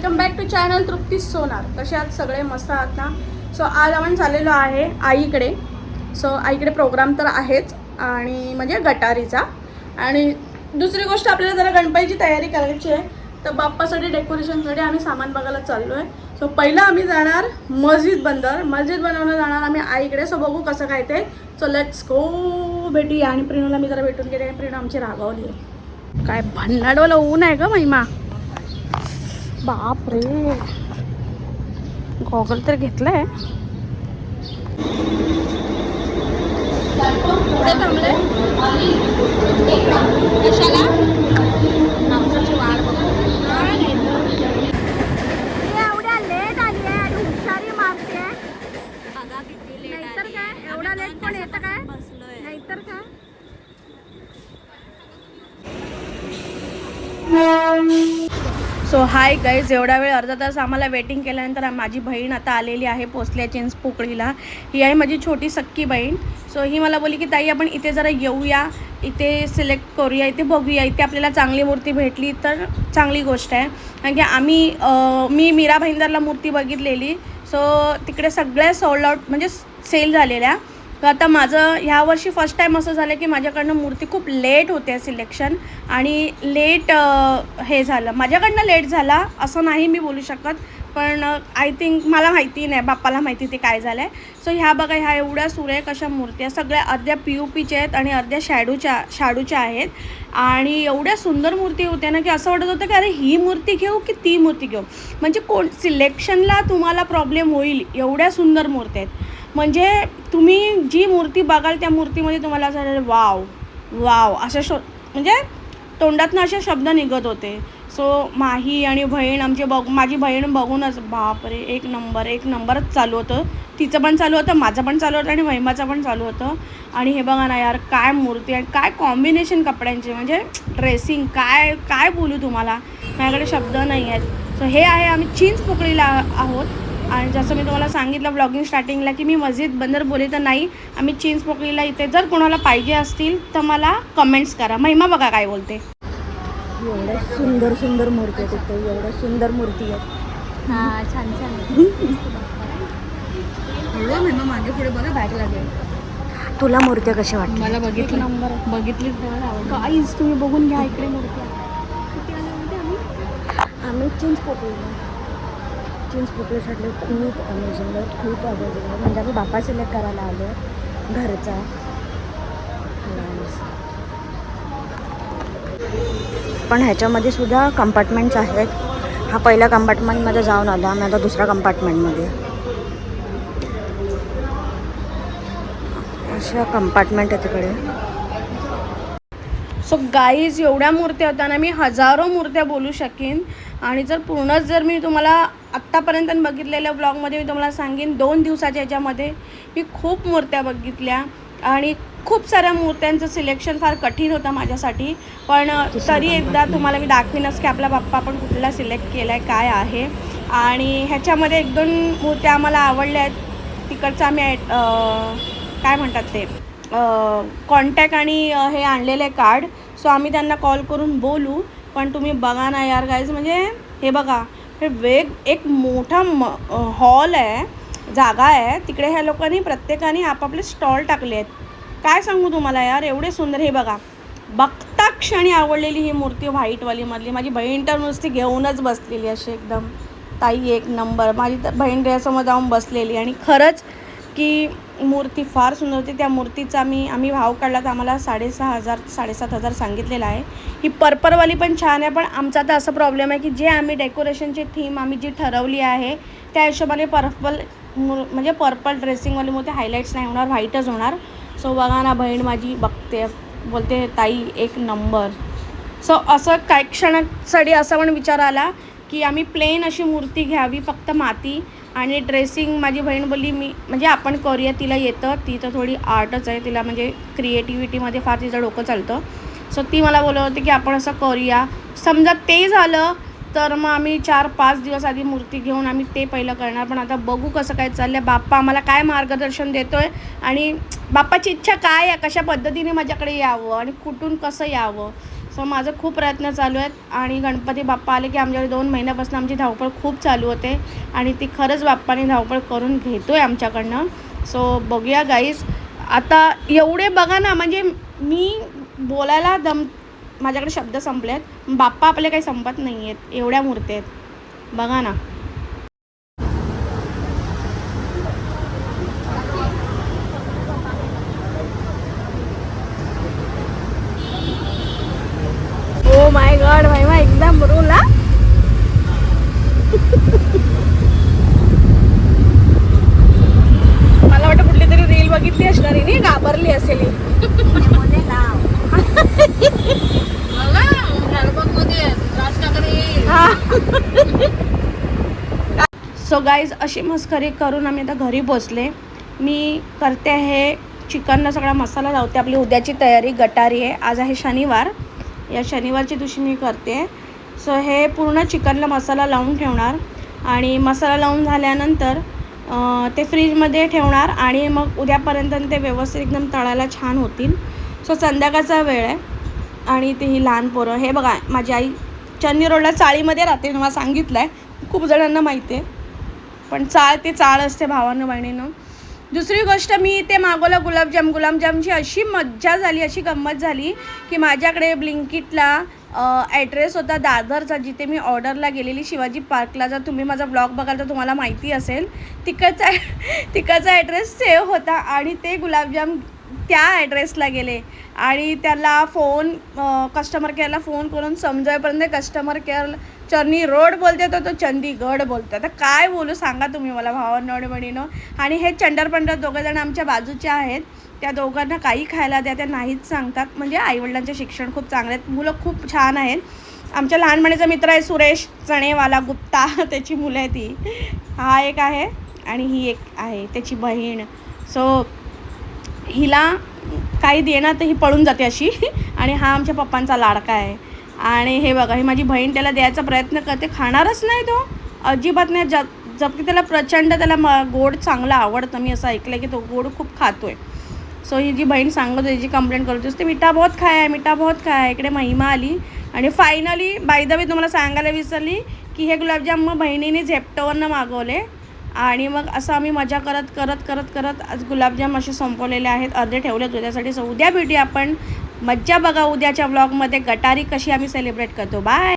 Welcome back to channel तृप्ती सोनार. कसे आहात सगळे? मस्त आहात ना? सो आज आपण चाललेलो आहे आईकडे. सो आईकडे प्रोग्राम तर आहेच आणि म्हणजे गटारीचा, आणि दुसरी गोष्ट आपल्याला जरा गणपतीची तयारी करायची आहे. तर बाप्पासाठी डेकोरेशनसाठी आम्ही सामान बघायला चाललो आहे. सो पहिलं आम्ही जाणार मस्जिद बनवणं जाणार आम्ही आईकडे. सो बघू कसं काय ते. So let's go. भेटूया. आणि प्रिनूला मी जरा भेटून गेले. प्रिनू आमची रागावली आहे. काय भन्नाडवाला ऊन आहे का महिमा? बाप रे, गॉगल तर घेतलाय. पुढे थांबले कशाला? आमची वाट बघू. एवढ्या लेट आली आहे आणि हुशारी मारते. नाहीतर काय, एवढा लेट पण येतं काय? नाहीतर काय. सो हाय गाईज, एवढा वेळ अर्धा तास आम्हाला वेटिंग केल्यानंतर माझी बहीण आता आलेली आहे पोचल्या चिंच पोकळीला. ही आहे माझी छोटी सक्की बहीण. सो ही मला बोली की ताई आपण इथे जरा येऊया, इथे सिलेक्ट करूया, इथे बघूया, इथे आपल्याला चांगली मूर्ती भेटली तर चांगली गोष्ट आहे. कारण की मी मीरा भाईंदरला मूर्ती बघितलेली. सो तिकडे सगळ्या सोल्ड आउट म्हणजे सेल झालेल्या. तर आता माझं ह्या वर्षी फर्स्ट टाईम असं झालं की माझ्याकडनं मूर्ती खूप लेट होते सिलेक्शन, आणि लेट हे झालं माझ्याकडनं. लेट झाला असं नाही मी बोलू शकत, पण आय थिंक मला माहिती नाही, बाप्पाला माहिती ते काय झालं आहे. सो ह्या बघा, ह्या एवढ्या सुरेख अशा मूर्त्या सगळ्या अर्ध्या POPच्या आहेत आणि अर्ध्या शाडूच्या आहेत. आणि एवढ्या सुंदर मूर्ती होत्या ना की असं वाटत होतं की अरे ही मूर्ती घेऊ की ती मूर्ती घेऊ. म्हणजे सिलेक्शनला तुम्हाला प्रॉब्लेम होईल एवढ्या सुंदर मूर्त्या आहेत. म्हणजे तुम्ही जी मूर्ती बघाल त्या मूर्तीमध्ये तुम्हाला असं वाव वाव अशा म्हणजे तोंडातनं असे शब्द निघत होते. सो माही आणि बहीण माझी बहीण बघूनच बापरे, एक नंबरच चालू होतं. तिचं पण चालू होतं, माझं पण चालू होतं आणि महिमाचं पण चालू होतं. आणि हे बघा ना यार, काय मूर्ती आहे, काय कॉम्बिनेशन कपड्यांचे, म्हणजे ड्रेसिंग, काय बोलू तुम्हाला, माझ्याकडे शब्द नाही आहेत. सो हे आहे, आम्ही चिंच पोकळीला आहोत. आणि जसं मी तुम्हाला सांगितलं व्लॉगिंग स्टार्टिंगला की मी मस्जिद बंदर बोली तर नाही, आम्ही चिंच पोकळीला इथे. जर कोणाला पाहिजे असतील तर मला कमेंट्स करा. महिमा बघा काय बोलते. एवढ्या सुंदर मूर्ती आहेत तिथे, एवढ्या सुंदर मूर्ती आहेत. हां, छान महिमा मागे पुढे बघा, बॅग लागेल. तुला मूर्त्या कशा वाटल्या? मला बघितलीच काहीच. तुम्ही बघून घ्या इकडे मूर्त्या. आम्ही चिंच पोकळीसाठी खूप अमेझिंग आहे. म्हणजे आम्ही बाप्पा सिलेक्ट करायला आलो घरचा. पण ह्याच्यामध्ये सुद्धा कंपार्टमेंट्स आहेत. हा पहिल्या कंपार्टमेंटमध्ये जाऊन आला, आम्ही आता दुसऱ्या कंपार्टमेंटमध्ये. अशा कंपार्टमेंट आहे तिकडे. सो गाईज, एवढ्या मूर्त्या होत्या ना, मी हजारो मूर्त्या बोलू शकेन. आणि जर मी तुम्हाला आत्तापर्यंत बघितलेल्या व्लॉगमध्ये मी तुम्हाला सांगेन, 2 दिवसाच्या ह्याच्यामध्ये मी खूप मूर्त्या बघितल्या. आणि खूप साऱ्या मूर्त्यांचं सिलेक्शन फार कठीण होतं माझ्यासाठी. पण तरी एकदा तुम्हाला मी दाखवीनच की आपला बाप्पा आपण कुठला सिलेक्ट केला आहे, काय आहे. आणि ह्याच्यामध्ये 1-2 मूर्त्या आम्हाला आवडल्या आहेत. तिकडचं आम्ही काय म्हणतात ते कॉन्टॅक्ट आणि हे आणलेलं आहे कार्ड. सो आम्ही त्यांना कॉल करून बोलू. पण तुम्ही बघा ना यार गाईज, म्हणजे हे बघा, हे एक मोठा हॉल आहे, जागा आहे तिकडे. ह्या लोकांनी प्रत्येकाने आपापले स्टॉल टाकले आहेत. काय सांगू तुम्हाला यार, एवढे सुंदर. हे बघा, बघता क्षणी आवडलेली ही मूर्ती व्हाईटवाली मधली. माझी बहीण तर नुसती घेऊनच बसलेली अशी एकदम, ताई एक नंबर. माझी बहीण ड्रेसमधे जाऊन बसलेली. आणि खरंच की मूर्ती फार सुंदर होती. त्या मूर्तीचा आम्ही भाव काढला तर आम्हाला 6,500 7,500 सांगितलेला आहे. ही पर्पलवाली पण छान आहे. पण आमचा आता असं प्रॉब्लेम आहे की जे आम्ही डेकोरेशनची थीम आम्ही जी ठरवली आहे त्या हिशोबाने पर्पल ड्रेसिंगवाली मूर्ती हायलाईट्स नाही होणार, व्हाईटच होणार. सो बघा ना, बहीण माझी बघते, बोलते ताई एक नंबर. सो असं काही क्षणासाठी असा पण विचार आला की आम्ही प्लेन अशी मूर्ती घ्यावी, फक्त माती. आणि ड्रेसिंग माझी बहीण बोलली म्हणजे आपण करूया, तिला येतं, ती तर थोडी आर्टच आहे, तिला म्हणजे क्रिएटिव्हिटीमध्ये फार तिचं डोकं चालतं. सो ती मला बोलत होती की आपण असं करूया. समजा ते झालं तर मग आम्ही 4-5 दिवस आधी मूर्ती घेऊन आम्ही ते पहिलं करणार. पण आता बघू कसं काय चाललं आहे, बाप्पा आम्हाला काय मार्गदर्शन देतो आहे आणि बाप्पाची इच्छा काय आहे, कशा पद्धतीने माझ्याकडे यावं आणि कुठून कसं यावं. सो माझं खूप प्रयत्न चालू आहेत आणि गणपती बाप्पा आले की आमच्याकडे 2 महिन्यापासून आमची धावपळ खूप चालू होते आणि ती खरंच बाप्पाने धावपळ करून घेतो आहे आमच्याकडनं. सो बघूया गाईज. आता एवढे बघा ना, म्हणजे मी बोलायला माझ्याकडे शब्द संपले आहेत. बाप्पा आपले काही संपत नाही आहेत, एवढ्या मूर्ती आहेत बघा ना. ओ माय गॉड, महिमा एकदम रूला. मला वाटतं कुठली तरी रील बघितली असणार ही, घाबरली असेल ही. सो गाईज अशी मस्करी करून आम्ही आता घरी पोचले. मी करते आहे चिकनला सगळा मसाला लावते. आपली उद्याची तयारी गटारी आहे. आज आहे शनिवार. या शनिवारची दिवशी मी करते. सो हे पूर्ण चिकनला मसाला लावून ठेवणार आणि मसाला लावून झाल्यानंतर ते फ्रीजमध्ये ठेवणार आणि मग उद्यापर्यंत ते व्यवस्थित एकदम तळायला छान होतील. सो संध्याकाळचा वेळ आहे आणि ते ही लहान पोरं. हे बघा, माझी आई चन्नी रोडला चाळीमध्ये राहते. मला सांगितलं आहे, खूप जणांना माहिती आहे, पण चाळ ते चाळ असते भावानं बहिणीनं. दुसरी गोष्ट, मी ते मागवलं गुलाबजामची अशी मज्जा झाली, अशी गंमत झाली की माझ्याकडे ब्लिंकिटला ॲड्रेस होता दादरचा, जिथे मी ऑर्डरला गेलेली शिवाजी पार्कला. जर तुम्ही माझा ब्लॉग बघाल तर तुम्हाला माहिती असेल. तिकडचा ॲड्रेस सेव्ह होता आणि ते गुलाबजाम त्या ॲड्रेसला गेले आणि त्याला कस्टमर केअरला फोन करून समजायपर्यंत कस्टमर केअर चर्नी रोड बोलते तर तो चंदीगड बोलतो. आता काय बोलू सांगा तुम्ही मला भावांनो आणि बहिणीनं. आणि हे चंडरपंडर दोघंजण आमच्या बाजूचे आहेत. त्या दोघांना काही खायला द्या, त्या नाहीच सांगतात. म्हणजे आईवडिलांचे शिक्षण खूप चांगले आहेत, मुलं खूप छान आहेत. आमच्या लहानपणीचा मित्र आहे सुरेश चणेवाला गुप्ता, त्याची मुलं आहे ती. हा एक आहे आणि ही एक आहे त्याची बहीण. सो हिला काही देणार तर ही पळून जाते अशी. आणि हा आमच्या पप्पांचा लाडका आहे. आणि हे बघा, ही माझी बहीण त्याला द्यायचा प्रयत्न करते, खाणारच नाही तो अजिबात नाही. जबकी त्याला प्रचंड गोड चांगलं आवडतं. मी असं ऐकलं की तो गोड खूप खातो आहे. सो ही जी बहीण सांगत होती, जी कंप्लेंट करत होती, मिठा बहुत खाया. इकडे महिमा आली आणि फायनली बाय द वे तुम्हाला सांगायला विसरली की हे गुलाबजाम मग बहिणीने झेप्टोवरनं मागवले. आणि मग असं आम्ही मजा करत आज गुलाबजाम असे संपवलेले आहेत. अर्धे ठेवलेत उद्यासाठी. सो उद्या भेटूया आपण. मज्जा बघा उद्याच्या व्लॉगमध्ये, गटारी कशी आम्ही सेलिब्रेट करतो. बाय.